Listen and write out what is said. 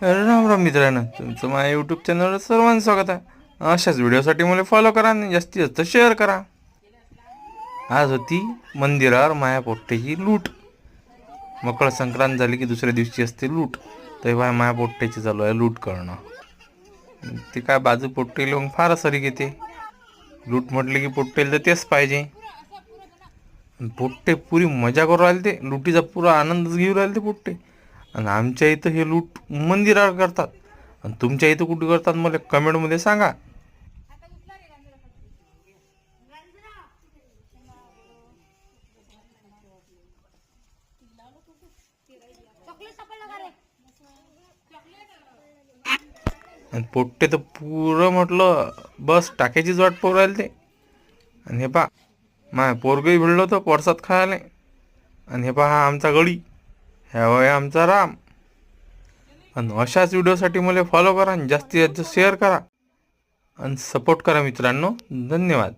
राम राम मित्रांनो, तुमचं माझ्या यूट्यूब चॅनलवर सर्वांचं स्वागत आहे. अशाच व्हिडिओसाठी मला फॉलो करा आणि जास्तीत जास्त शेअर करा. आज होती मंदिरावर माया पोट्ट्याची लूट. मकर संक्रांत झाली की दुसऱ्या दिवशी असते लूट. तेव्हा माया पोट्ट्याची चालू आहे लूट करणं. ते काय बाजू पोट्टे मग फार सरी घेते. लूट म्हटले की पोट्टेल तर तेच पाहिजे. पोट्टे पुरी मजा करू राहिले, ते लुटीचा पुरा आनंदच घेऊ राहिले ते पोट्टे. आणि आमच्या इथं हे लूट मंदिरावर करतात. आणि तुमच्या इथं कुठे करतात मला कमेंटमध्ये सांगा. आणि पोट्टे तर पुरं म्हटलं बस टाक्याचीच वाट पाहू राहिले ते. आणि हे पहा माय पोरगही भिडलं होतं परसात खायला. आणि हे पहा आमचा गडी, ह्या वय आमचा राम. आणि अशाच व्हिडिओसाठी मला फॉलो करा आणि जास्तीत जास्त शेअर करा आणि सपोर्ट करा मित्रांनो. धन्यवाद.